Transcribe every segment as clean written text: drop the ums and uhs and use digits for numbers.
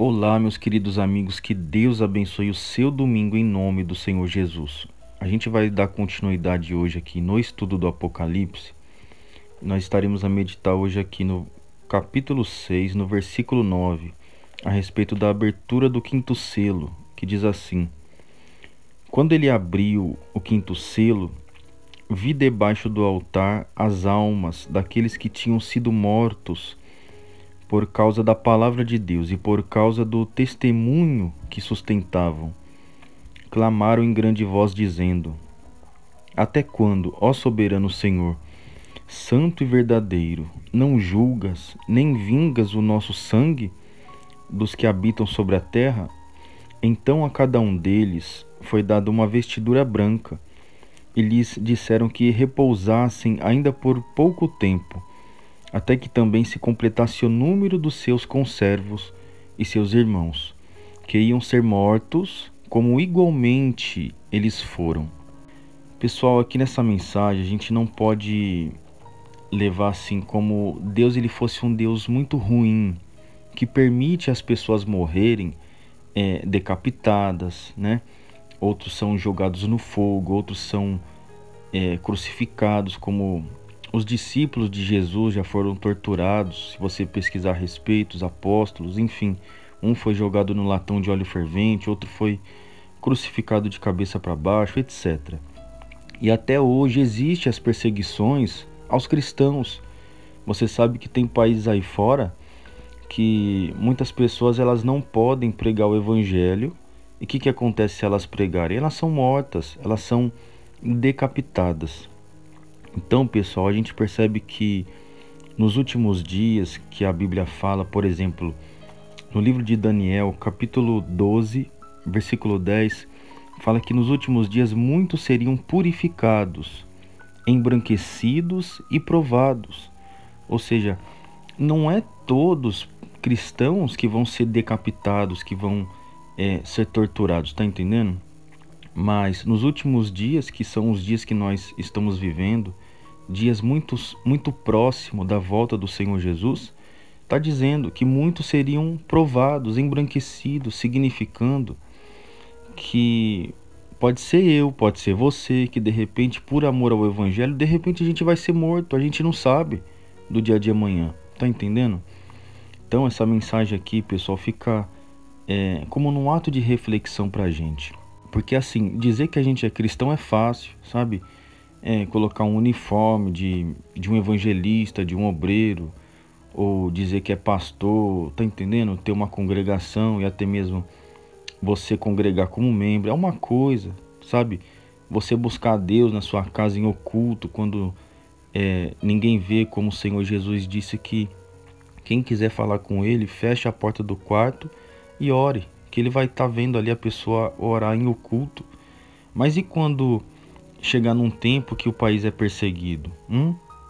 Olá, meus queridos amigos, que Deus abençoe o seu domingo em nome do Senhor Jesus. A gente vai dar continuidade hoje aqui no estudo do Apocalipse. Nós estaremos a meditar hoje aqui no capítulo 6, no versículo 9, a respeito da abertura do quinto selo, que diz assim: Quando ele abriu o quinto selo, vi debaixo do altar as almas daqueles que tinham sido mortos por causa da palavra de Deus e por causa do testemunho que sustentavam. Clamaram em grande voz, dizendo: Até quando, ó soberano Senhor, santo e verdadeiro, não julgas nem vingas o nosso sangue dos que habitam sobre a terra? Então a cada um deles foi dada uma vestidura branca, e lhes disseram que repousassem ainda por pouco tempo, até que também se completasse o número dos seus conservos e seus irmãos, que iam ser mortos, como igualmente eles foram. Pessoal, aqui nessa mensagem a gente não pode levar assim como Deus ele fosse um Deus muito ruim, que permite as pessoas morrerem decapitadas, né? Outros são jogados no fogo, outros são crucificados, como os discípulos de Jesus já foram torturados. Se você pesquisar a respeito, os apóstolos, enfim, um foi jogado no latão de óleo fervente, outro foi crucificado de cabeça para baixo, etc. E até hoje existem as perseguições aos cristãos. Você sabe que tem países aí fora que muitas pessoas elas não podem pregar o evangelho. E o que acontece se elas pregarem? Elas são mortas, elas são decapitadas. Então, pessoal, a gente percebe que nos últimos dias que a Bíblia fala, por exemplo, no livro de Daniel, capítulo 12, versículo 10, fala que nos últimos dias muitos seriam purificados, embranquecidos e provados. Ou seja, não é todos cristãos que vão ser decapitados, que vão ser torturados, tá entendendo? Mas nos últimos dias, que são os dias que nós estamos vivendo, dias muito próximo da volta do Senhor Jesus, está dizendo que muitos seriam provados, embranquecidos, significando que pode ser eu, pode ser você, que de repente, por amor ao Evangelho, de repente a gente vai ser morto, a gente não sabe do dia de amanhã, tá entendendo? Então essa mensagem aqui, pessoal, fica como num ato de reflexão pra gente. Porque assim, dizer que a gente é cristão é fácil, sabe? Colocar um uniforme de um evangelista, de um obreiro, ou dizer que é pastor, tá entendendo? Ter uma congregação e até mesmo você congregar como membro, é uma coisa, sabe? Você buscar a Deus na sua casa em oculto, quando ninguém vê, como o Senhor Jesus disse que quem quiser falar com ele, feche a porta do quarto e ore, que ele vai estar vendo ali a pessoa orar em oculto. Mas e quando chegar num tempo que o país é perseguido?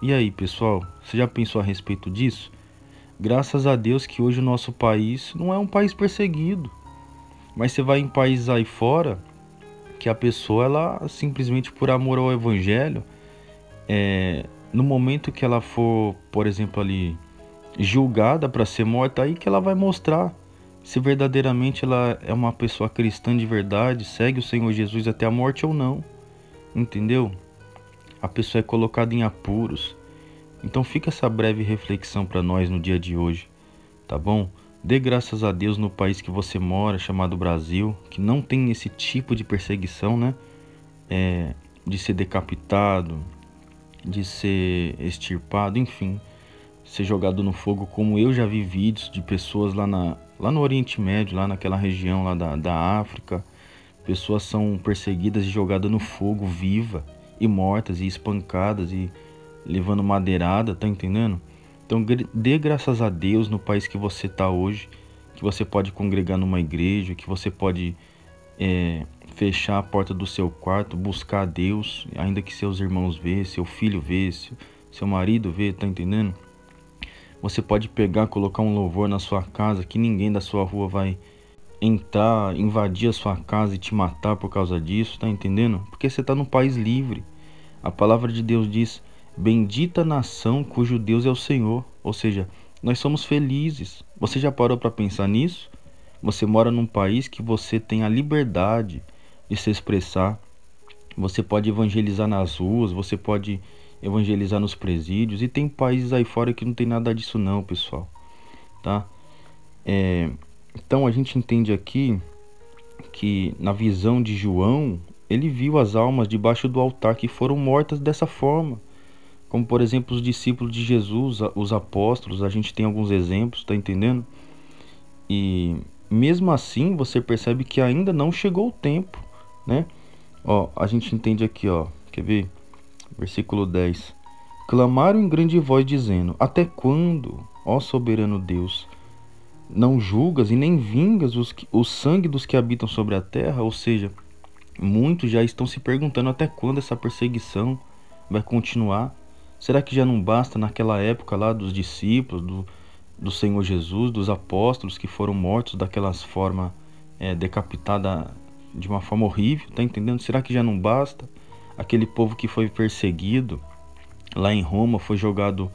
E aí, pessoal, você já pensou a respeito disso? Graças a Deus que hoje o nosso país não é um país perseguido. Mas você vai em países aí fora que a pessoa, ela simplesmente por amor ao evangelho, no momento que ela for, por exemplo, ali julgada para ser morta, aí que ela vai mostrar se verdadeiramente ela é uma pessoa cristã de verdade, segue o Senhor Jesus até a morte ou não. Entendeu? A pessoa é colocada em apuros. Então fica essa breve reflexão para nós no dia de hoje, tá bom? Dê graças a Deus no país que você mora, chamado Brasil, que não tem esse tipo de perseguição, né? De ser decapitado, de ser extirpado, enfim, ser jogado no fogo, como eu já vi vídeos de pessoas lá no Oriente Médio, lá naquela região lá da África. Pessoas são perseguidas e jogadas no fogo viva, e mortas, e espancadas, e levando madeirada, tá entendendo? Então dê graças a Deus no país que você tá hoje, que você pode congregar numa igreja, que você pode fechar a porta do seu quarto, buscar a Deus, ainda que seus irmãos vê, seu filho vê, seu marido vê, tá entendendo? Você pode pegar, colocar um louvor na sua casa, que ninguém da sua rua vai entrar, invadir a sua casa e te matar por causa disso, tá entendendo? Porque você tá num país livre. A palavra de Deus diz: bendita a nação cujo Deus é o Senhor. Ou seja, nós somos felizes. Você já parou para pensar nisso? Você mora num país que você tem a liberdade de se expressar. Você pode evangelizar nas ruas, você pode evangelizar nos presídios. E tem países aí fora que não tem nada disso não, pessoal, tá? Então a gente entende aqui que na visão de João, ele viu as almas debaixo do altar que foram mortas dessa forma. Como por exemplo os discípulos de Jesus, os apóstolos, a gente tem alguns exemplos, tá entendendo? E mesmo assim você percebe que ainda não chegou o tempo, né? Ó, a gente entende aqui, ó, quer ver? Versículo 10. Clamaram em grande voz dizendo: Até quando, ó soberano Deus, não julgas e nem vingas o sangue dos que habitam sobre a terra? Ou seja, muitos já estão se perguntando até quando essa perseguição vai continuar. Será que já não basta naquela época lá dos discípulos, do Senhor Jesus, dos apóstolos que foram mortos daquelas formas, decapitada de uma forma horrível, tá entendendo? Será que já não basta? Aquele povo que foi perseguido lá em Roma foi jogado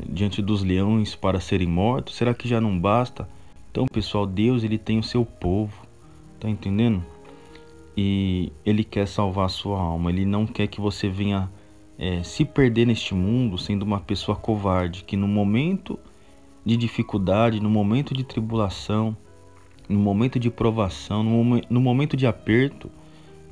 diante dos leões para serem mortos. Será que já não basta? Então, pessoal, Deus ele tem o seu povo, tá entendendo? E ele quer salvar a sua alma. Ele não quer que você venha se perder neste mundo sendo uma pessoa covarde, que no momento de dificuldade, no momento de tribulação, no momento de provação, no momento de aperto,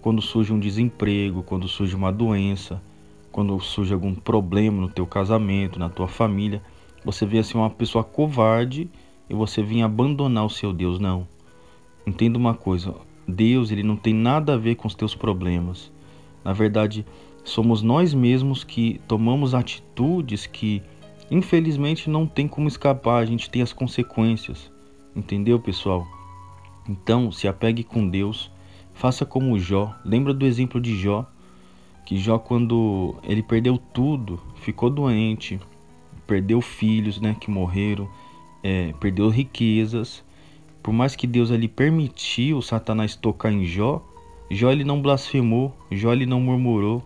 quando surge um desemprego, quando surge uma doença, quando surge algum problema no teu casamento, na tua família, você vem assim uma pessoa covarde e você vem abandonar o seu Deus. Não. Entenda uma coisa, Deus ele não tem nada a ver com os teus problemas. Na verdade, somos nós mesmos que tomamos atitudes que infelizmente não tem como escapar, a gente tem as consequências. Entendeu, pessoal? Então, se apegue com Deus, faça como Jó. Lembra do exemplo de Jó? Que Jó, quando ele perdeu tudo, ficou doente, perdeu filhos, né, que morreram, perdeu riquezas. Por mais que Deus ali permitiu Satanás tocar em Jó, Jó ele não blasfemou, Jó ele não murmurou,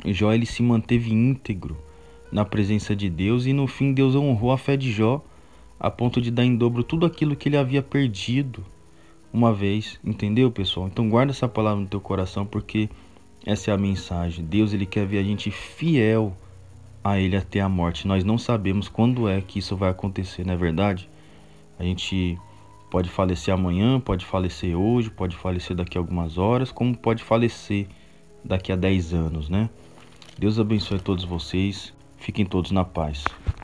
Jó ele se manteve íntegro na presença de Deus e no fim Deus honrou a fé de Jó a ponto de dar em dobro tudo aquilo que ele havia perdido uma vez, entendeu, pessoal? Então guarda essa palavra no teu coração, porque essa é a mensagem. Deus ele quer ver a gente fiel a ele até a morte. Nós não sabemos quando é que isso vai acontecer, não é verdade? A gente pode falecer amanhã, pode falecer hoje, pode falecer daqui a algumas horas, como pode falecer daqui a 10 anos, né? Deus abençoe todos vocês. Fiquem todos na paz.